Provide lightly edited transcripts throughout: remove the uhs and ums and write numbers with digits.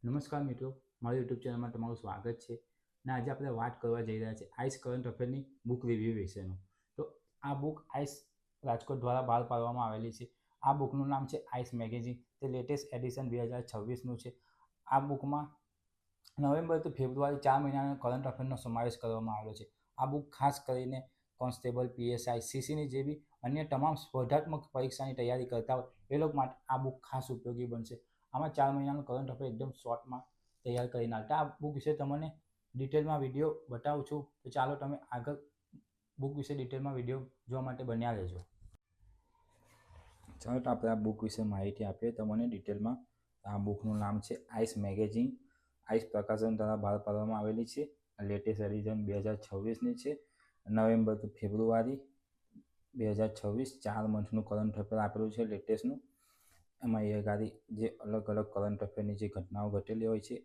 નમસ્કાર મિત્રો, મારી યુટ્યુબ ચેનલમાં તમારું સ્વાગત છે. ને આજે આપણે વાત કરવા જઈ રહ્યા છીએ આઈસ કરંટ અફેરની બુક રિવ્યૂ વિશેનું. તો આ બુક આઈસ રાજકોટ દ્વારા બહાર પાડવામાં આવેલી છે. આ બુકનું નામ છે આઈસ મેગેઝિન. તે લેટેસ્ટ એડિશન 2026નું છે. આ બુકમાં નવેમ્બરથી ફેબ્રુઆરી 4 મહિનાના કરંટ અફેરનો સમાવેશ કરવામાં આવ્યો છે. આ બુક ખાસ કરીને કોન્સ્ટેબલ, પીએસઆઈ, સીસીની જેવી અન્ય તમામ સ્પર્ધાત્મક પરીક્ષાની તૈયારી કરતા હોય એ લોકો માટે આ બુક ખાસ ઉપયોગી બનશે. આમાં 4 મહિનાનું કરંટ અફેર એકદમ શોર્ટમાં તૈયાર કરી નાખતા. આ બુક વિશે તમને ડિટેલમાં વિડીયો બતાવું છું, તો ચાલો તમે આગળ બુક વિશે ડિટેલમાં વિડીયો જોવા માટે બન્યા રહેજો. ચાલો તો આપણે આ બુક વિશે માહિતી આપીએ તમને ડિટેલમાં. આ બુકનું નામ છે આઈસ મેગેઝિન. આઈસ પ્રકાશન દ્વારા બહાર પાડવામાં આવેલી છે. લેટેસ્ટ એડિશન 2026ની છે. નવેમ્બર ટુ ફેબ્રુઆરી 2026 4 મંથનું કરંટ અફેર આપેલું છે લેટેસ્ટનું. એમાં એ ગાડી જે અલગ અલગ કરંટ અફેરની જે ઘટનાઓ ઘટેલી હોય છે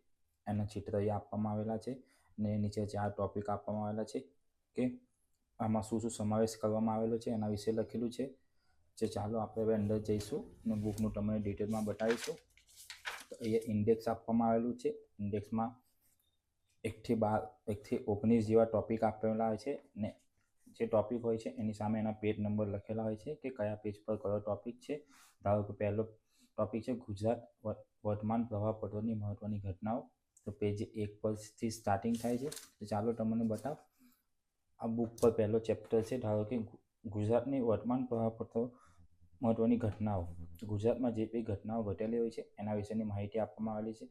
એના ચિત્ર એ આપવામાં આવેલા છે. ને નીચે 4 ટોપિક આપવામાં આવેલા છે કે આમાં શું શું સમાવેશ કરવામાં આવેલો છે એના વિશે લખેલું છે. જે ચાલો આપણે હવે અંદર જઈશું અને બુકનું તમને ડિટેલમાં બતાવીશું. તો અહીંયા ઇન્ડેક્સ આપવામાં આવેલું છે. ઇન્ડેક્સમાં 1 થી 19 જેવા ટોપિક આપેલા હોય છે ને જે ટોપિક હોય છે એની સામે એના પેજ નંબર લખેલા હોય છે કે કયા પેજ પર કયો ટોપિક છે. ધારો કે પહેલો ટોપિક છે ગુજરાત વર્તમાન પ્રવાહપત્રોની મહત્વની ઘટનાઓ. તો પેજ 1 પરથી સ્ટાર્ટિંગ થાય છે. તો ચાલો તમને બતાવ. આ બુક પર પહેલો ચેપ્ટર છે. ધારો કે ગુજરાતની વર્તમાન પ્રવાહપત્રો મહત્વની ઘટનાઓ. ગુજરાતમાં જે કંઈ ઘટનાઓ ઘટેલી હોય છે એના વિશેની માહિતી આપવામાં આવેલી છે.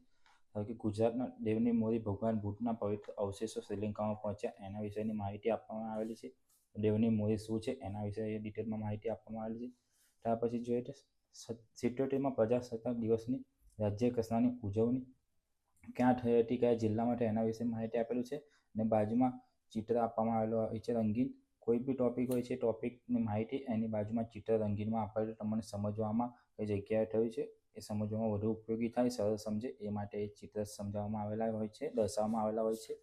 ધારો કે ગુજરાતના દેવની મોરી ભગવાન બુદ્ધના પવિત્ર અવશેષો શ્રીલંકામાં પહોંચ્યા એના વિશેની માહિતી આપવામાં આવેલી છે. દેવની મોરી શું છે એના વિશે ડિટેલમાં માહિતી આપવામાં આવેલી છે. ત્યાર પછી જોઈએ તો 77માં પ્રજાસત્તાક દિવસની રાજ્ય કક્ષાની ઉજવણી ક્યાં થઈ હતી, કયા જિલ્લામાં થઈ એના વિશે માહિતી આપેલું છે. અને બાજુમાં ચિત્ર આપવામાં આવેલું હોય છે રંગીન. કોઈ બી ટોપિક હોય છે ટોપિકની માહિતી એની બાજુમાં ચિત્ર રંગીનમાં આપેલું તમને સમજવામાં કઈ જગ્યાએ થયું છે એ સમજવામાં વધુ ઉપયોગી થાય, સરળ સમજે એ માટે એ ચિત્ર સમજાવવામાં આવેલા હોય છે, દર્શાવવામાં આવેલા હોય છે.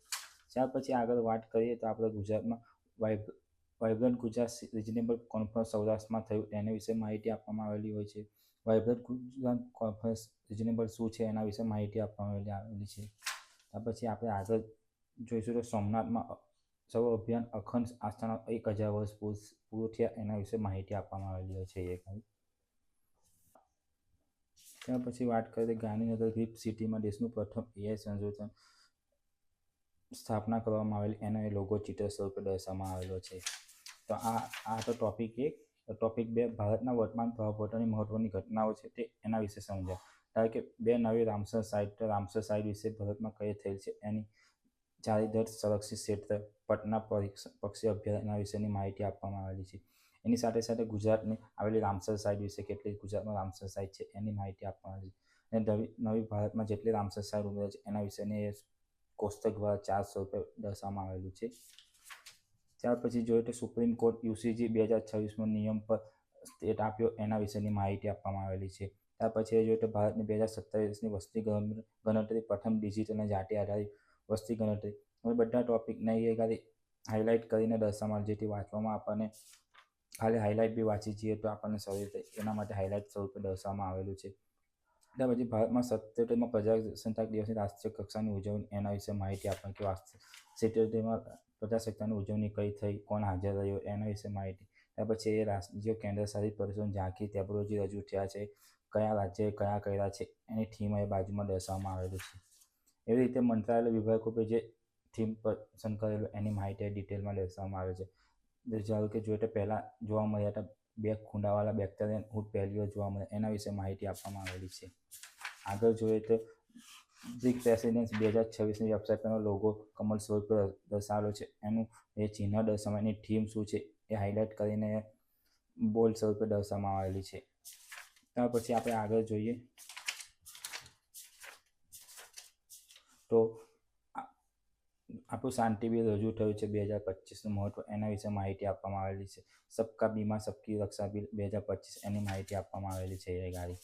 ત્યાર પછી આગળ વાત કરીએ તો આપણે ગુજરાતમાં વાઇબ્રન્ટ ગુજરાત રિજનેબલ કોન્ફરન્સ સૌરાષ્ટ્રમાં થયું એના વિશે માહિતી આપવામાં આવેલી હોય છે. વાઇબ્રન્ટ ગુજરાત કોન્ફરન્સ રિજનેબલ શું છે એના વિશે માહિતી આપવામાં આવેલી છે. ત્યાર પછી આપણે આગળ જોઈશું તો સોમનાથમાં સૌ અભિયાન અખંડ આસ્થાના 1000 વર્ષ પૂરું થયા એના વિશે માહિતી આપવામાં આવેલી હોય છે. ત્યાર પછી વાત કરીએ ગાંધીનગર ગ્રીપ સિટીમાં દેશનું પ્રથમ એઆઈ સંશોધન સ્થાપના કરવામાં આવેલી એનો એ લોગો ચિત્ર સ્વરૂપે દર્શાવવામાં આવેલો છે. તો આ તો ટોપિક 1. ટોપિક 2 ભારતના વર્તમાન પ્રવાહપત્રોની મહત્વની ઘટનાઓ છે તે એના વિશે સમજાય. કારણ કે 2 નવી રામસર સાઇટ વિશે ભારતમાં કઈ થયેલ છે એની ચારીધર સંરક્ષિત ક્ષેત્ર પટના પક્ષી અભયારણ્ય વિશેની માહિતી આપવામાં આવેલી છે. એની સાથે સાથે ગુજરાતની આવેલી રામસર સાઇટ વિશે કેટલી ગુજરાતમાં રામસર સાઇટ છે એની માહિતી આપવામાં આવી છે. અને નવી ભારતમાં જેટલી રામસર સાઇટ ઉમેરાય છે એના વિશેની કોષ્ટક દ્વારા 4 સ્વરૂપે દર્શાવવામાં આવેલું છે. ત્યાર પછી જોઈએ તો સુપ્રીમ કોર્ટ યુસીજી 2026માં નિયમ પર સ્ટેટ આપ્યો એના વિશેની માહિતી આપવામાં આવેલી છે. ત્યાર પછી જોઈએ તો ભારતની 2027ની વસ્તી ગણતરી પ્રથમ ડિજિટલ અને જાતિ આધારિત વસ્તી ગણતરી. હવે બધા ટોપિકને એ હાઇલાઇટ કરીને દર્શાવવામાં જેથી વાંચવામાં આપણને ખાલી હાઇલાઇટ બી વાંચી જઈએ તો આપણને સરળ થાય એના માટે હાઇલાઇટ સ્વરૂપે દર્શાવવામાં આવેલું છે. ત્યાર પછી ભારતમાં 77માં પ્રજાસત્તાક દિવસની રાષ્ટ્રીય કક્ષાની ઉજવણી એના વિશે માહિતી આપવાની કે 77માં પ્રજાસત્તાકની ઉજવણી કઈ થઈ, કોણ હાજર રહ્યો એના વિશે માહિતી. ત્યાર પછી એ રાજ્ય કેન્દ્ર શાસિત પ્રદેશોની ઝાંખી ટેબ્લોજી રજૂ થયા છે, કયા રાજ્યએ કયા કર્યા છે એની થીમ એ બાજુમાં દર્શાવવામાં આવેલું છે. એવી રીતે મંત્રાલય વિભાગો પર જે થીમ પસંદ કરેલું એની માહિતી ડિટેલમાં દર્શાવવામાં આવે છે. ધારો કે જોઈએ તો પહેલાં જોવા મળ્યા હતા 2 ખૂંડાવાળા બેક્ટેરિયન ઊંટ પહેલી વાર જોવા મળે એના વિશે માહિતી આપવામાં આવેલી છે. આગળ જોઈએ તો બ્રિક પ્રેસિડેન્સ 2026ની વેબસાઇટ પરનો લોગો કમળ સ્વરૂપે દર્શાવેલો છે. એનું એ ચિહ્ન દર્શાવવાની થીમ શું છે એ હાઇલાઇટ કરીને બોલ્ડ સ્વરૂપે દર્શાવવામાં આવેલી છે. ત્યાર પછી આપણે આગળ જોઈએ તો આપણું શાંતિ બિલ રજૂ થયું છે 2025નું મહત્વ એના વિશે માહિતી આપવામાં આવેલી છે. સબકા બીમા સબકી રક્ષા બિલ 2025 એની માહિતી આપવામાં આવેલી છે. એ ગાડી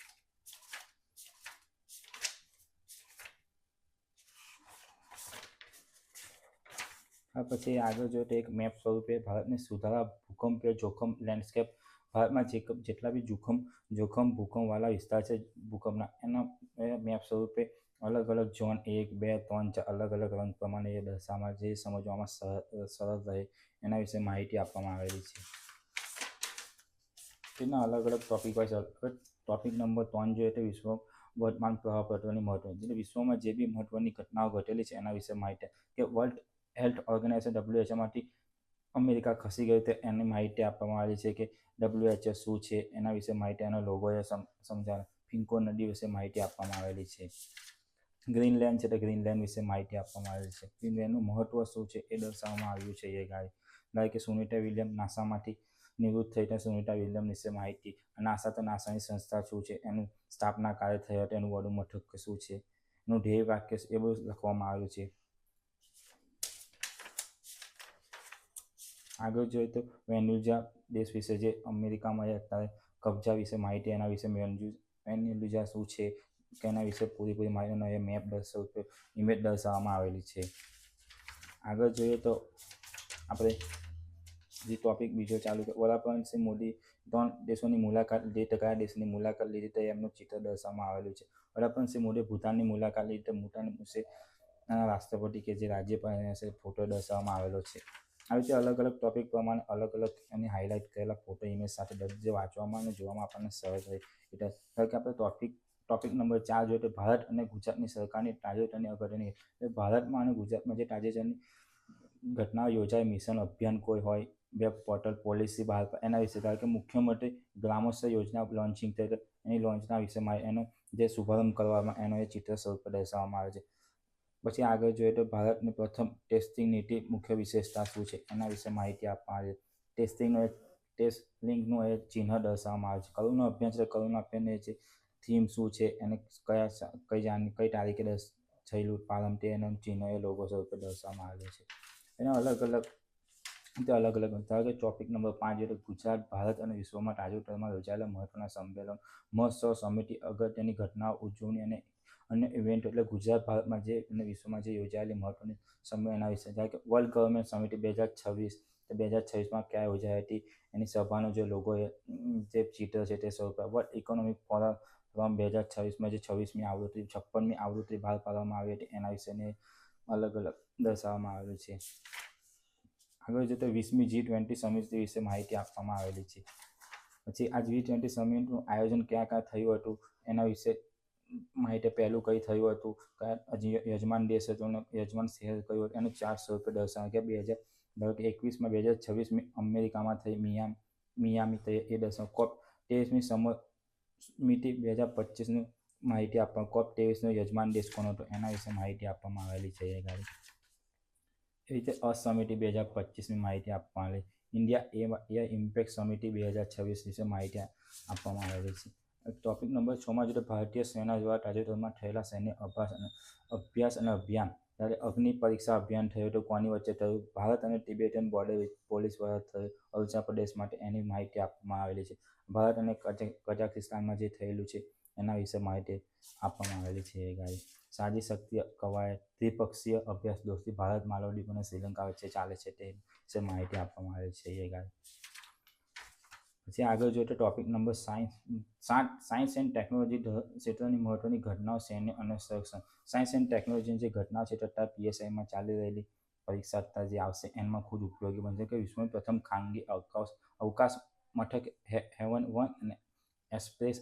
પછી આગળ જોઈએ તો એક મેપ સ્વરૂપે ભારતની સુધારા ભૂકંપીય જોખમ લેન્ડસ્કેપ. ભારતમાં જેટલા બી જોખમવાળા વિસ્તાર છે ભૂકંપના એના મેપ સ્વરૂપે અલગ અલગ ઝોન 1, 2, 3, 4 અલગ અલગ રંગ પ્રમાણે એ દર્શાવવામાં જે સમજવામાં સરળ રહે એના વિશે માહિતી આપવામાં આવેલી છે. તેના અલગ અલગ ટોપિક વાઇઝ ટોપિક નંબર 3 જોઈએ તો વિશ્વ વર્તમાન પ્રભાવપત્રોની મહત્વ, એટલે વિશ્વમાં જે બી મહત્વની ઘટનાઓ ઘટેલી છે એના વિશે માહિતી, કે world health organization WHO America ખસી ગયું તો એની માહિતી આપવામાં આવી છે, કે WHO શું છે એના વિશે માહિતી, એનો લોગો એ સમજાવે. ફિન્કો નદી વિશે માહિતી આપવામાં આવેલી છે. ગ્રીનલેન્ડ છે તો ગ્રીનલેન્ડ વિશે માહિતી આપવામાં આવેલી છે. ગ્રીનલેન્ડનું મહત્વ શું છે એ દર્શાવવામાં આવ્યું છે. એ ગાય કે સુનિતા વિલિયમ નાસામાંથી નિવૃત્ત થઈ ત્યાં સુનિતા વિલિયમ વિશે માહિતી. નાસા તો નાસાની સંસ્થા શું છે, એનું સ્થાપના કાર્ય થયો હતો, એનું વડુ મથક શું છે, એનું ધ્યેય વાક્ય એ બધું લખવામાં આવ્યું છે. આગળ જોઈએ તો વેનેઝુએલા દેશ વિશે, જે અમેરિકામાં અત્યારે કબજા વિશે માહિતી, એના વિશે વેનેઝુએલા શું છે કે એના વિશે પૂરી માહિતીનો એ મેપ ઇમેજ દર્શાવવામાં આવેલી છે. આગળ જોઈએ તો આપણે જે ટોપિક બીજો ચાલુ છે, વડાપ્રધાન શ્રી મોદી 3 દેશોની મુલાકાત લીધી તો કયા દેશની મુલાકાત લીધી તો એમનું ચિત્ર દર્શાવવામાં આવેલું છે. વડાપ્રધાન શ્રી મોદીએ ભૂટાનની મુલાકાત લીધી તો ભૂટાન વિશે રાષ્ટ્રપતિ કે જે રાજ્યપાલ હશે ફોટો દર્શાવવામાં આવેલો છે. આવી રીતે અલગ અલગ ટોપિક પ્રમાણે અલગ અલગ એની હાઇલાઇટ કરેલા ફોટો ઇમેજ સાથે જે વાંચવામાં અને જોવામાં આપણને સરળ રહે. એટલે કે આપણે ટોપિક નંબર 4 જોઈએ તો ભારત અને ગુજરાતની સરકારની તાજેતરની અગત્યની, ભારતમાં અને ગુજરાતમાં જે તાજેતરની ઘટનાઓ યોજાય, મિશન અભિયાન કોઈ હોય, વેબ પોર્ટલ પોલિસી બહાર, એના વિશે, ધારો કે મુખ્યમંત્રી ગ્રામોત્સવ યોજના લોન્ચિંગ થઈ તો એની લોન્ચના વિષયમાં એનો જે શુભારંભ કરવામાં એનો એ ચિત્ર સ્વરૂપે દર્શાવવામાં આવે છે. પછી આગળ જોઈએ તો ભારતની પ્રથમ ટેસ્ટિંગ નીતિ મુખ્ય વિશેષતા શું છે એના વિશે માહિતી આપવામાં આવે છે. ટેસ્ટ લિંકનું એ ચિહ્ન દર્શાવવામાં આવે છે. કરુણા અભિયાન છે, કરુણા અભિયાનની જે થીમ શું છે, એને કઈ તારીખે થયેલું પ્રારંભ તે એનો ચિહ્ન એ લોગો સ્વરૂપે દર્શાવવામાં આવેલો છે. એના અલગ અલગ ધારો કે ટોપિક નંબર 5 એટલે ગુજરાત, ભારત અને વિશ્વમાં તાજેતરમાં યોજાયેલા મહત્વના સંમેલન, મહોત્સવ, સમિતિ, અગત્યની ઘટનાઓ, ઉજવણી અને અન્ય ઇવેન્ટ, એટલે ગુજરાત, ભારતમાં જે અને વિશ્વમાં જે યોજાયેલી મહત્વની સંમેલનના વિશે, ધારો કે વર્લ્ડ ગવર્નમેન્ટ સમિતિ 2026, તો 2026માં ક્યાં યોજાઈ હતી, એની સભાનો જે લોગો જે ચિત્ર છે તે સ્વરૂપે. વર્લ્ડ ઇકોનોમિક ફોરમ 2026માં જે 26મી આવૃત્તિ 56મી આવૃત્તિ બહાર પાડવામાં આવી હતી એના વિશેને અલગ અલગ દર્શાવવામાં આવેલું છે. આગળ જોઈએ તો 20મી G20 સમિતિ વિશે માહિતી આપવામાં આવેલી છે. પછી આ G20 સમિટનું આયોજન ક્યાં થયું હતું એના વિશે માહિતી, પહેલું કઈ થયું હતું, કયા યજમાન દેશ હતો અને યજમાન શહેર કયું હતું, એનું 4 સ્વરૂપે દર્શાવે કે 2021માં 2026 અમેરિકામાં થઈ મિયામી થઈ એ દર્શાવ. COP 23મી સમિતિ 2025ની માહિતી આપવા, COP 23નો યજમાન દેશ કોનો હતો એના વિશે માહિતી આપવામાં આવેલી છે. એ રીતે સમિતિ 2025ની માહિતી આપવામાં આવેલી. ઇન્ડિયા ઇમ્પેક્ટ સમિતિ 2026 વિશે માહિતી આપવામાં આવેલી છે. ટોપિક નંબર 6માં જોઈએ તો ભારતીય સેના દ્વારા તાજેતરમાં થયેલા સૈન્ય અભ્યાસ અને અભિયાન, ત્યારે અગ્નિ પરીક્ષા અભિયાન થયું તો કોની વચ્ચે થયું, ભારત અને તિબેટન બોર્ડર પોલીસ દ્વારા થયું અરુણાચલ પ્રદેશ માટે, એની માહિતી આપવામાં આવેલી છે. ભારત અને કઝાકિસ્તાનમાં જે થયેલું છે એના વિશે માહિતી આપવામાં આવેલી છે. સાજી શક્તિ કવાયત, દ્વિપક્ષીય અભ્યાસ દોસ્તી ભારત, માલદીવ અને શ્રીલંકા વચ્ચે ચાલે છે તે વિશે માહિતી આપવામાં આવે છે. પછી આગળ જોઈએ તો topic number 7 science and technology ક્ષેત્રની મહત્વની ઘટનાઓ, સૈન્ય અને સંરક્ષણ. સાયન્સ એન્ડ ટેકનોલોજીની જે ઘટનાઓ છે તથા PSIમાં ચાલી રહેલી પરીક્ષા જે આવશે એમાં ખૂબ ઉપયોગી બનશે. કે વિશ્વની પ્રથમ ખાનગી અવકાશ મથક હેવન-1 અને એક્સપ્રેસ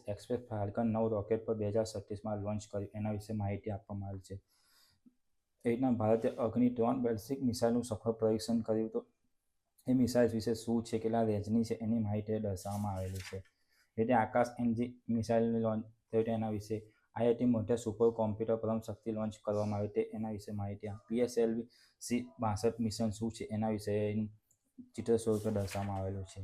ફાલ્કન 9 રોકેટ પર 2037માં લોન્ચ કર્યું એના વિશે માહિતી આપવામાં આવી છે. એ રીતના ભારતે અગ્નિ 3 બેલિસ્ટિક મિસાઇલનું સફળ પરીક્ષણ કર્યું હતું. એ મિસાઇલ વિશે શું છે, કેટલા રેન્જની છે એની માહિતી દર્શાવવામાં આવેલી છે. એટલે આકાશ એનજી મિસાઇલનું લોન્ચ થયું એના વિશે, IIT મોટા સુપર કોમ્પ્યુટર પરમ શક્તિ લોન્ચ કરવામાં આવી હતી એના વિશે માહિતી, PSLV C-62 મિશન શું છે એના વિશે ચિત્ર સ્વરૂપે દર્શાવવામાં આવેલું છે.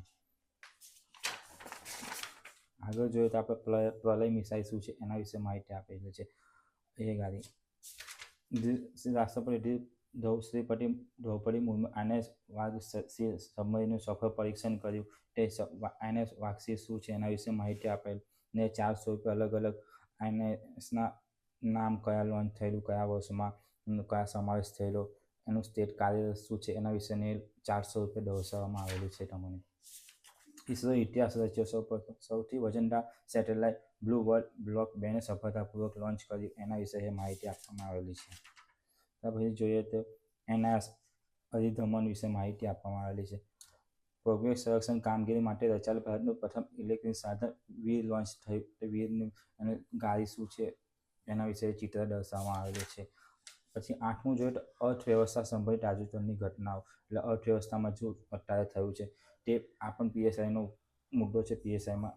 આગળ જોઈએ તો આપણે પ્રલય મિસાઇલ શું છે એના વિશે માહિતી આપેલી છે. રાષ્ટ્રપતિ દ્રૌપદી મુર્મુ INS વાઘ સબમરીનનું સફળ પરીક્ષણ કર્યું તે INS વાઘ શું છે એના વિશે માહિતી આપેલ ને 4 સ્વરૂપે અલગ અલગ INSના નામ, કયા લોન્ચ થયેલું, કયા વર્ષમાં, કયા સમાવેશ થયેલો, એનું સ્ટેટ કાર્ય શું છે એના વિશેને 4 સ્વરૂપે દર્શાવવામાં આવેલું છે તમને. ઈસરો ઇતિહાસ રચ્યો. સૌથી વજનદાર સેટેલાઇટ બ્લુ વર્લ્ડ બ્લોક 2ને સફળતાપૂર્વક લોન્ચ કર્યું. એના વિશે માહિતી આપવામાં આવેલી છે. ત્યાર પછી જોઈએ તો એનઆઈએસ અધિધમન વિશે માહિતી આપવામાં આવેલી છે. પ્રોગ્રેસ સંરક્ષણ કામગીરી માટે રચાયેલ ભારતનું પ્રથમ ઇલેક્ટ્રિક સાધન વીર લોન્ચ થયું. વીરની અને ગાડી શું છે એના વિશે ચિત્ર દર્શાવવામાં આવેલું છે. પછી 8મું જોઈએ તો અર્થવ્યવસ્થા સંબંધિત તાજેતરની ઘટનાઓ. એટલે અર્થવ્યવસ્થામાં જો અત્યારે થયું છે તે આ પણ પીએસઆઈનો મુદ્દો છે. પીએસઆઈમાં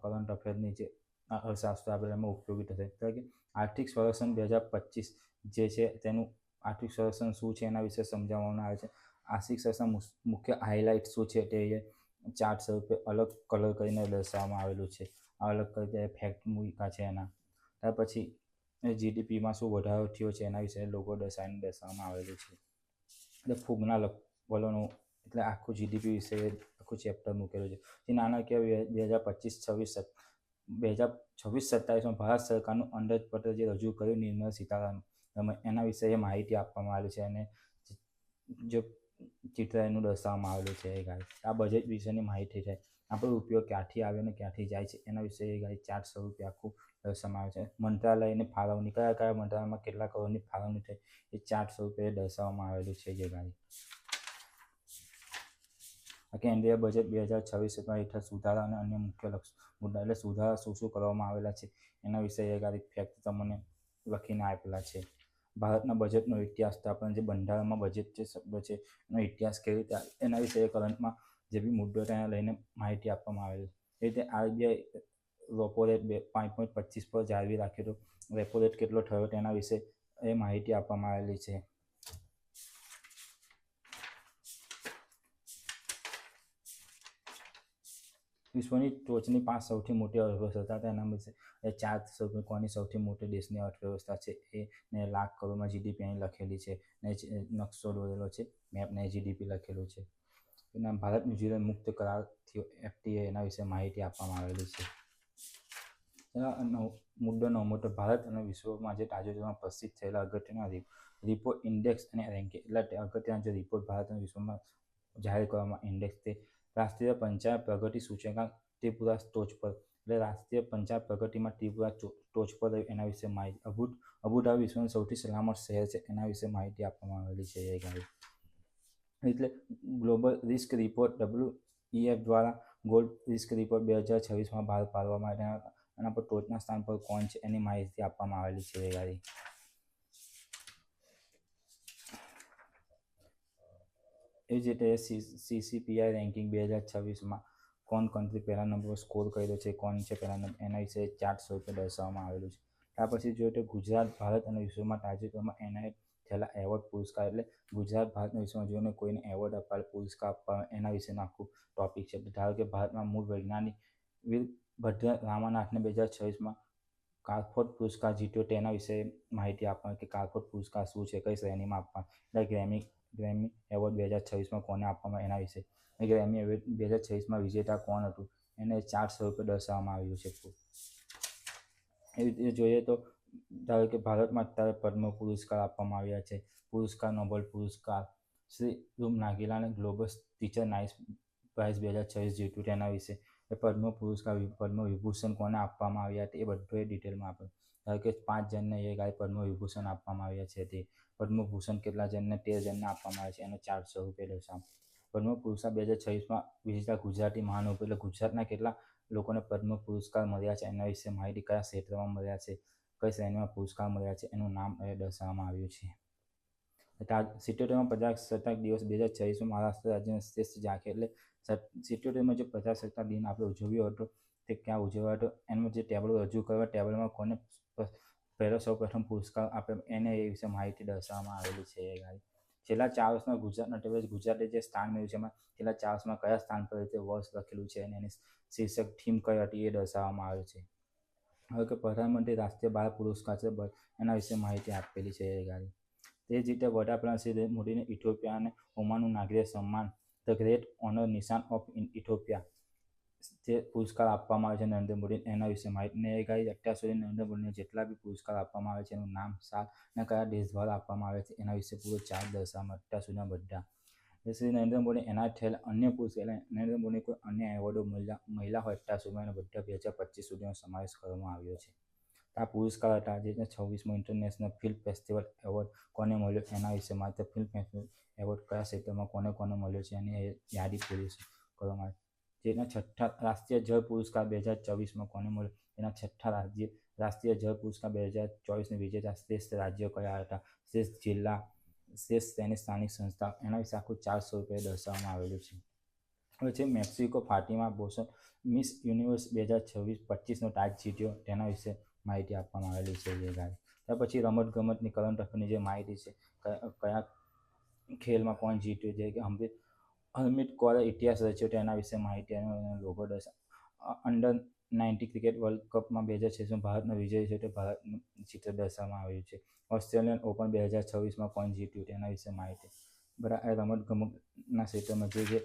કરંટ અફેરની જે અર્થશાસ્ત્ર આપણે એમાં ઉપયોગી થશે. એટલે કે આર્થિક સંરક્ષણ 2025 જે છે તેનું આર્થિક સંરક્ષણ શું છે એના વિશે સમજાવવામાં આવે છે. આર્થિક સંરક્ષણ મુખ્ય હાઇલાઇટ શું છે તે ચાર્ટ સ્વરૂપે અલગ કલર કરીને દર્શાવવામાં આવેલું છે. અલગ કરી ફેક્ટ મૂક્યા છે એના. ત્યાર પછી જીડીપીમાં શું વધારો થયો છે એના વિશે લોગો દર્શાવવામાં આવેલું છે. એટલે ફૂગના વલણો એટલે આખું જીડીપી વિશે આખું ચેપ્ટર મૂકેલું છે. જે નાણાકીય 2026-27માં ભારત સરકારનું અંદાજપત્ર જે રજૂ કર્યું નિર્મલા સીતારામન એના વિશે માહિતી આપવામાં આવેલી છે. અને જે ચિત્ર એનું દર્શાવવામાં આવેલું છે. આ બજેટ વિશેની માહિતી છે. આપણો ઉપયોગ ક્યાંથી આવ્યો અને ક્યાંથી જાય છે એના વિશે ચાર્ટ સ્વરૂપે આખું દર્શાવવામાં આવે છે. મંત્રાલયની ફાળવણી કયા કયા મંત્રાલયમાં કેટલા કરોડની ફાળવણી થઈ એ ચાર્ટ સ્વરૂપે દર્શાવવામાં આવેલું છે. કેન્દ્રીય બજેટ 2026 હેઠળ સુધારા અને અન્ય મુખ્ય મુદ્દા એટલે સુધારા શું શું કરવામાં આવેલા છે એના વિશે ફેક્ટ તમને લખીને આપેલા છે. ભારતના બજેટનો ઇતિહાસ તો આપણને જે બંધારણમાં બજેટ જે શબ્દ છે એનો ઇતિહાસ કેવી રીતે એના વિશે કરંટમાં જે બી મુદ્દો તેને લઈને માહિતી આપવામાં આવેલી. એ રીતે આરબીઆઈ રેપો રેટ 5.25 પર જાળવી રાખ્યો તો રેપો રેટ કેટલો થયો તેના વિશે એ માહિતી આપવામાં આવેલી છે. વિશ્વની ટોચની 5 સૌથી મોટી અર્થવ્યવસ્થા તેના વિશે ચાર સ્વરૂપે કોની સૌથી મોટી દેશની અર્થવ્યવસ્થા છે એને લાખ કરોડમાં જીડીપી અહીં લખેલી છે. ને નકશો દોરેલો છે મેપને જીડીપી લખેલું છે. એના ભારત ન્યુઝીલેન્ડ મુક્ત કરાર થયો એફટીએ એના વિશે માહિતી આપવામાં આવેલી છે. મુદ્દો 9મો તો ભારત અને વિશ્વમાં જે તાજેતરમાં પ્રસિદ્ધ થયેલા અગત્યના રિપોર્ટ ઇન્ડેક્સ અને રેન્કિંગ એટલે અગત્યના જે રિપોર્ટ ભારત અને વિશ્વમાં જાહેર કરવામાં ઇન્ડેક્સ તે રાષ્ટ્રીય પંચાયત પ્રગતિ સૂચકાંક ત્રિપુરા ટોચ પર. એટલે રાષ્ટ્રીય પંચાયત પ્રગતિમાં ત્રિપુરા ટોચ પર રહ્યું એના વિશે માહિતી. અબુધાબી વિશ્વનું સૌથી સલામત શહેર છે એના વિશે માહિતી આપવામાં આવેલી છે. એટલે ગ્લોબલ રિસ્ક રિપોર્ટ WEF દ્વારા ગોલ્ડ રિસ્ક રિપોર્ટ 2026માં બહાર પાડવામાં આવ્યા. એના પર ટોચના સ્થાન પર કોણ છે એની માહિતી આપવામાં આવેલી છે. એ જ રીતે CCPI રેન્કિંગ 2026માં કોણ કન્ટ્રી પહેલા નંબર સ્કોર કર્યો છે, કોણ છે પહેલા નંબર એના વિશે ચાર્ટ સ્વરૂપે દર્શાવવામાં આવેલું છે. ત્યાર પછી જોઈએ તો ગુજરાત ભારત અને વિશ્વમાં તાજેતરમાં એનાયત થયેલા એવોર્ડ પુરસ્કાર. એટલે ગુજરાત ભારત અને વિશ્વમાં જોઈને કોઈને એવોર્ડ અપાય પુરસ્કાર આપવા એના વિશેનું આખું ટોપિક છે. ધારો કે ભારતમાં મૂળ વૈજ્ઞાનિક વીરભદ્ર રામાનાથને 2026માં કાર્લફોર્ડ પુરસ્કાર જીત્યો તેના વિશે માહિતી આપવાની કે કાર્લફોર્ડ પુરસ્કાર શું છે, કઈ શ્રેણીમાં આપવા. એટલે ગ્રેમી એવોર્ડ 2026માં કોને આપવામાં એના વિશે. ગ્રેમી એવોર્ડ 2026માં વિજેતા કોણ હતું એને ચાર્ટ સ્વરૂપે દર્શાવવામાં આવ્યું છે. એવી રીતે જોઈએ તો ધારો કે ભારતમાં અત્યારે પદ્મ પુરસ્કાર આપવામાં આવ્યા છે. પુરસ્કાર નોબેલ પુરસ્કાર શ્રી રૂમ નાગેલાને ગ્લોબલ ટીચર નાઇસ પ્રાઇઝ 2026 જીત્યું તેના વિશે. પદ્મ પુરસ્કાર પદ્મ વિભૂષણ કોને આપવામાં આવ્યા તે બધું ડિટેલમાં આપણે. ધારો કે 5 જણને પદ્મ વિભૂષણ આપવામાં આવ્યા છે. તે પદ્મભૂષણ કેટલા જણને 13 જણને આપવામાં આવે છે એનો ચાર્ટ સ્વરૂપે દર્શાવ. પદ્મ પુરસ્કાર 2026માં વિજેતા ગુજરાતી મહાનુભાવો એટલે ગુજરાતના કેટલા લોકોને પદ્મ પુરસ્કાર મળ્યા છે એના વિશે માહિતી, કયા ક્ષેત્રમાં મળ્યા છે, કઈ શ્રેણીમાં પુરસ્કાર મળ્યા છે એનું નામ દર્શાવવામાં આવ્યું છે. 77માં પ્રજાસત્તાક દિવસ 2026માં મહારાષ્ટ્ર રાજ્યના શ્રેષ્ઠ ઝાંખી. એટલે 77માં જે પ્રજાસત્તાક દિન આપણે ઉજવ્યો હતો તે ક્યાં ઉજવ્યો હતો એનો જે ટેબલો રજૂ કર્યો ટેબલમાં કોને સૌપ્રથમ પુરસ્કાર આપે એને એ વિશે માહિતી દર્શાવવામાં આવેલી છે. છેલ્લા 4 વર્ષમાં ગુજરાતના ટેબલ ગુજરાતે જે સ્થાન મેળવ્યું છે એમાં છેલ્લા 4 વર્ષમાં કયા સ્થાન પર તે વર્ષ લખેલું છે અને એની શીર્ષક થીમ કઈ હતી એ દર્શાવવામાં આવે છે. હવે કે પ્રધાનમંત્રી રાષ્ટ્રીય બાળ પુરસ્કાર છે એના વિશે માહિતી આપેલી છે. તે જ રીતે વડાપ્રધાન શ્રી મોદીને ઇથોપિયા અને ઓમાનનું નાગરિક સન્માન ધ ગ્રેટ ઓનર નિશાન ઓફ ઇથોપિયા જે પુરસ્કાર આપવામાં આવે છે નરેન્દ્ર મોદી એના વિશે માહિતી. અત્યાર સુધી નરેન્દ્ર મોદીને જેટલા બી પુરસ્કાર આપવામાં આવે છે એનું નામ, સાલ અને કયા દેશ દ્વારા આપવામાં આવે છે એના વિશે પૂરો ચાર્ટ દર્શાવવામાં અત્યાર સુધીના બધા. શ્રી નરેન્દ્ર મોદી એનાયત થયેલા અન્ય પુરસ્કાર નરેન્દ્ર મોદી કોઈ અન્ય એવોર્ડો મહિલા હોય ત્યાં સુધીમાં બધા 2025 સુધીનો સમાવેશ કરવામાં આવ્યો છે. આ પુરસ્કાર હતા જે 26મો ઇન્ટરનેશનલ ફિલ્મ ફેસ્ટિવલ એવોર્ડ કોને મળ્યો એના વિશે માત્ર ફિલ્મ ફેસ્ટિવલ એવોર્ડ કયા ક્ષેત્રમાં કોને મળ્યો છે એની યાદી પૂરી કરવામાં આવી. જેના છઠ્ઠા રાષ્ટ્રીય જળ પુરસ્કાર 2024માં કોને મળ્યો એના છઠ્ઠા રાષ્ટ્રીય જળ પુરસ્કાર 2024ની વિજેતા શ્રેષ્ઠ રાજ્યો કયા હતા, શ્રેષ્ઠ જિલ્લા, શ્રેષ્ઠ તેની સ્થાનિક સંસ્થા, એના વિશે આખું 400 રૂપિયા દર્શાવવામાં આવેલું છે. હવે છે મેક્સિકો ફાતિમા બોસન મિસ યુનિવર્સ 2026-25નો ટાજ જીત્યો તેના વિશે માહિતી આપવામાં આવેલી છે. જે ગાય ત્યાર પછી રમતગમતની કરંટ અફેરની જે માહિતી છે કયા ખેલમાં કોણ જીત્યું છે કે હરમીત કૌરે ઇતિહાસ રચ્યો તેના વિશે માહિતી અને લોગો અંડર 90 ક્રિકેટ વર્લ્ડ કપમાં 2026માં ભારતનો વિજય છે તે ભારતનું ચિત્ર દર્શાવવામાં આવ્યું છે. ઓસ્ટ્રેલિયન ઓપન 2026માં કોણ જીત્યું તેના વિશે માહિતી. બરાબર રમતગમતના ક્ષેત્રમાં જે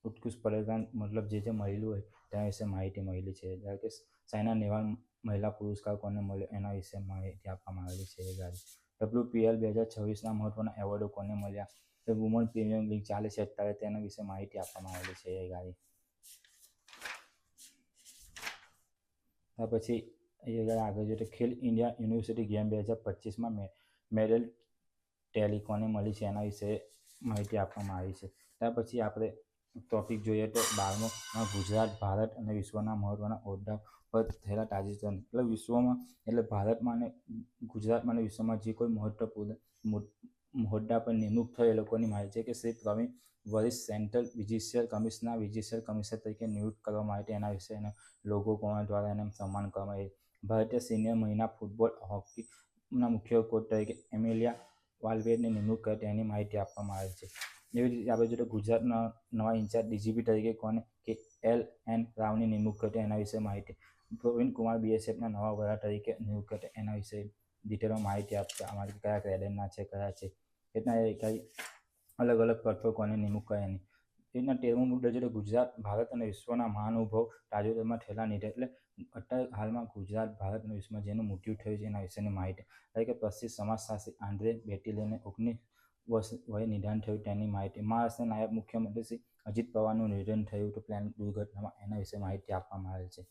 ઉત્કૃષ્ટ પ્રદર્શન મતલબ જે મળેલું હોય તેના વિશે માહિતી મળેલી છે. જ્યારે કે સાયના નેહવાલ મહિલા પુરસ્કાર કોને મળ્યો એના વિશે માહિતી આપવામાં આવેલી છે. WPL 2026ના મહત્વના એવોર્ડો કોને મળ્યા, વુમન પ્રીમિયર લીગ ચાલે છે અત્યારે તેના વિશે માહિતી આપવામાં આવેલી છે. ત્યાર પછી આગળ જોઈએ તો ખેલ ઇન્ડિયા યુનિવર્સિટી ગેમ 2025માં મેડલ ટેલી કોને મળી છે એના વિશે માહિતી આપવામાં આવી છે. ત્યાર પછી આપણે ટોપિક જોઈએ તો 12મોમાં ગુજરાત, ભારત અને વિશ્વના મહત્વના હોદ્દા પર થયેલા તાજેતરના એટલે વિશ્વમાં એટલે ભારતમાં અને ગુજરાતમાં અને વિશ્વમાં જે કોઈ મહત્વપૂર્ણ હોદ્દા પર નિમણૂક થઈ એ લોકોની માહિતી છે કે શ્રી પ્રવીણ વરિષ્ઠ સેન્ટ્રલ વિજિશિયલ કમિશનર તરીકે નિયુક્ત કરવામાં આવે એના વિશે એના લોગો કોણ દ્વારા એને સન્માન કરવામાં આવે. ભારતીય સિનિયર મહિલા ફૂટબોલ હોકીના મુખ્ય કોચ તરીકે એમિલિયા વાલ્વેરની નિમણૂક કરી તેની માહિતી આપવામાં આવે છે. એવી રીતે આપણે જોઈએ ગુજરાતના નવા ઇન્ચાર્જ ડીજીપી તરીકે કોને કે LN રાવની નિમણૂક કરી એના વિશે માહિતી. પ્રવીણ કુમાર BSFના નવા વડા તરીકે નિયુક્ત કરી એના વિશે ડિટેલમાં માહિતી આપશે. અમારી કયા કેડરના છે કયા છે એટલા કઈ અલગ અલગ પદો કોને નિમણૂક કરે એની એના 13મો મુદ્દો છે ગુજરાત, ભારત અને વિશ્વના મહાનુભાવ તાજેતરમાં થયેલા નિધન એટલે અત્યારે હાલમાં ગુજરાત, ભારત અને વિશ્વમાં જેનું મૃત્યુ થયું છે એના વિશેની માહિતી. એટલે કે પ્રસિદ્ધ સમાજશાસ્ત્રી આંદ્રે બેટીલેને 19 વર્ષ વયે નિધન થયું તેની માહિતી. મહારાષ્ટ્રના નાયબ મુખ્યમંત્રી શ્રી અજિત પવારનું નિધન થયું હતું પ્લેન દુર્ઘટનામાં એના વિશે માહિતી આપવામાં આવે છે.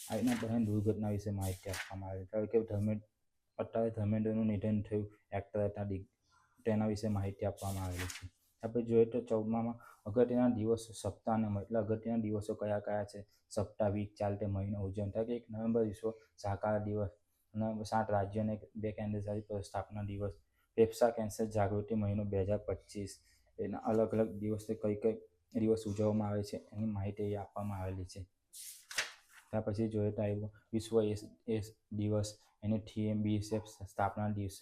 આ રીતના પ્લેન દુર્ઘટના વિશે માહિતી આપવામાં આવે છે. કે અત્યારે ધર્મેન્દ્રનું નિધન થયું એક્ટર હતા તેના વિશે માહિતી આપવામાં આવેલી છે. આપણે જોઈએ તો 14માં અગત્યના દિવસો સપ્તાહના એટલે અગત્યના દિવસો કયા કયા છે સપ્તાહ વીક ચાલતે મહિનો ઉજવણ થાય કે 1 નવેમ્બર વિશ્વ સહકાર દિવસ અને 7 રાજ્યો અને 2 કેન્દ્રશાસિત સ્થાપના દિવસ, ફેફસા કેન્સર જાગૃતિ મહિનો 2025 એના અલગ અલગ દિવસે કઈ દિવસ ઉજવવામાં આવે છે એની માહિતી આપવામાં આવેલી છે. ત્યાર પછી જોઈએ તો વિશ્વ એસ દિવસ એની થીમ BSF સ્થાપના દિવસ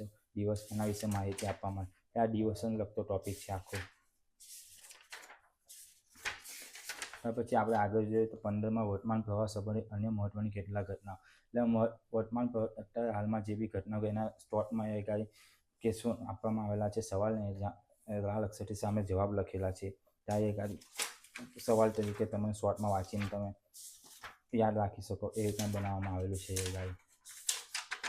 એના વિશે માહિતી આપવામાં આવે. આ દિવસને લગતો ટોપિક છે આખો. ત્યાર પછી આપણે આગળ જોઈએ તો 15માં વર્તમાન પ્રવાહ સંબંધિત અન્ય મહત્વની કેટલાક ઘટનાઓ એટલે વર્તમાન અત્યારે હાલમાં જે બી ઘટનાઓ એના સ્ટોટમાં એ કેસો આપવામાં આવેલા છે. સવાલને લાલ અક્ષરથી સામે જવાબ લખેલા છે. ત્યાં સવાલ તરીકે તમે શોર્ટમાં વાંચીને તમે યાદ રાખી શકો એ રીતના બનાવવામાં આવેલું છે.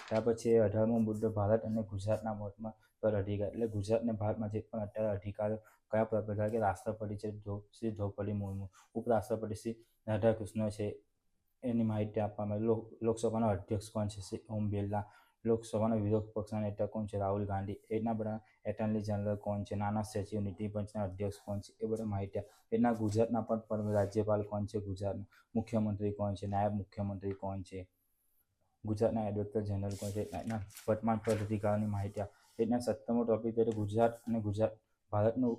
ત્યાર પછી 18મો મુદ્દો ભારત અને ગુજરાતના મહત્વમાં પર અધિકાર એટલે ગુજરાત અને ભારતમાં જે પણ અત્યારે અધિકારો કયા પ્રકાર કે રાષ્ટ્રપતિ છે શ્રી દ્રૌપદી મુર્મુ, ઉપરાષ્ટ્રપતિ શ્રી રાધાકૃષ્ણ છે એની માહિતી આપવામાં આવે. લોકસભાના અધ્યક્ષ કોણ છે શ્રી ઓમ બિરલા, લોકસભાના વિરોધ પક્ષના નેતા કોણ છે રાહુલ ગાંધી, એના બધા એટર્ની જનરલ કોણ છે, નાના સચિવ નીતિ પંચના અધ્યક્ષ કોણ છે એ બધા માહિતી. એના ગુજરાતના પણ રાજ્યપાલ કોણ છે, ગુજરાતના મુખ્યમંત્રી કોણ છે, નાયબ મુખ્યમંત્રી કોણ છે, ગુજરાતના એડવોકેટ જનરલ કોણ છે, એના વર્તમાન પદ અધિકારોની માહિતી. એના 17મો ટોપિક છે ગુજરાત અને ભારતનું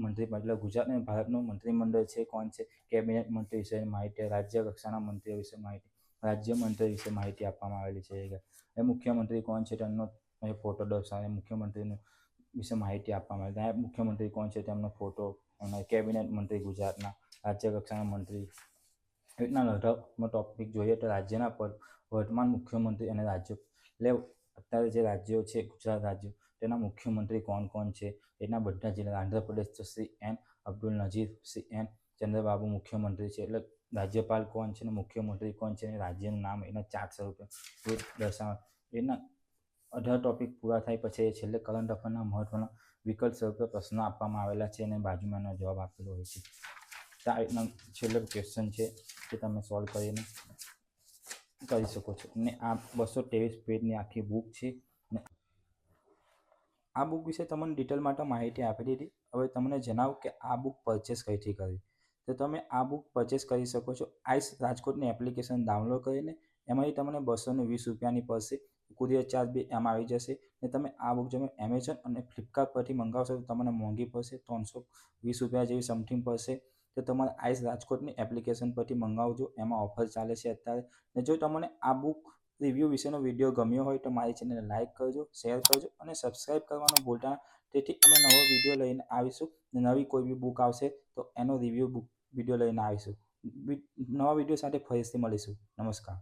મંત્રીમંડળ ગુજરાત અને ભારતનું મંત્રીમંડળ છે કોણ છે, કેબિનેટ મંત્રી વિશે માહિતી, રાજ્ય કક્ષાના મંત્રીઓ વિશે માહિતી, રાજ્ય મંત્રી વિશે માહિતી આપવામાં આવેલી છે. એ મુખ્યમંત્રી કોણ છે તેમનો ફોટો દર્શાવે, મુખ્યમંત્રીનું વિશે માહિતી આપવામાં આવે. નાયબ મુખ્યમંત્રી કોણ છે તેમનો ફોટો, અને કેબિનેટ મંત્રી ગુજરાતના, રાજ્ય કક્ષાના મંત્રી. રીતના 18મો ટોપિક જોઈએ તો રાજ્યના વર્તમાન મુખ્યમંત્રી અને રાજ્ય એટલે અત્યારે જે રાજ્યો છે ગુજરાત રાજ્યો તેના મુખ્યમંત્રી કોણ કોણ છે એના બધા જિલ્લા. આંધ્રપ્રદેશ તો શ્રી N અબ્દુલ નજીર, શ્રી N ચંદ્રબાબુ મુખ્યમંત્રી છે. એટલે રાજ્યપાલ કોણ છે ને મુખ્યમંત્રી કોણ છે અને રાજ્યનું નામ એના 400 રૂપિયા દર્શાવે. એના 18 ટોપિક પૂરા થાય પછી છેલ્લે કરંટ અફેરના મહત્વના વિકલ્પ સ્વરૂપે પ્રશ્નો આપવામાં આવેલા છે અને બાજુમાં એનો જવાબ આપેલો હોય છે. તો આ રીતના છેલ્લો ક્વેશ્ચન છે કે તમે સોલ્વ કરીને કરી શકો છો. ને આ 223 પેજની આખી બુક છે. ને આ બુક વિશે તમને ડિટેલ માટે માહિતી આપી દીધી. હવે તમને જણાવું કે આ બુક પરચેસ કઈથી કરવી. તો તમે આ બુક પરચેસ કરી શકો છો આઈસ રાજકોટની એપ્લિકેશન ડાઉનલોડ કરીને. એમાંથી તમને 220 રૂપિયાની પડશે. કુરિયર ચાર્જ બી એમાં આવી જશે. ને તમે આ બુક જો એમેઝોન અને ફ્લિપકાર્ટ પરથી મંગાવશો તો તમને મોંઘી પડશે, 320 રૂપિયા જેવી સમથિંગ પડશે. તો તમારે આઈસ રાજકોટની એપ્લિકેશન પરથી મંગાવજો, એમાં ઓફર ચાલે છે અત્યારે. ને જો તમને આ બુક રિવ્યૂ વિશેનો વિડીયો ગમ્યો હોય તો મારી ચેનલને લાઇક કરજો, શેર કરજો અને સબસ્ક્રાઈબ કરવાનું ભૂલતા ના. તેથી અમે નવો વિડીયો લઈને આવીશું. નવી કોઈ બી બુક આવશે તો એનો રિવ્યૂ વિડીયો લઈને આવીશું. નવા વિડીયો સાથે ફરીથી મળીશું. નમસ્કાર.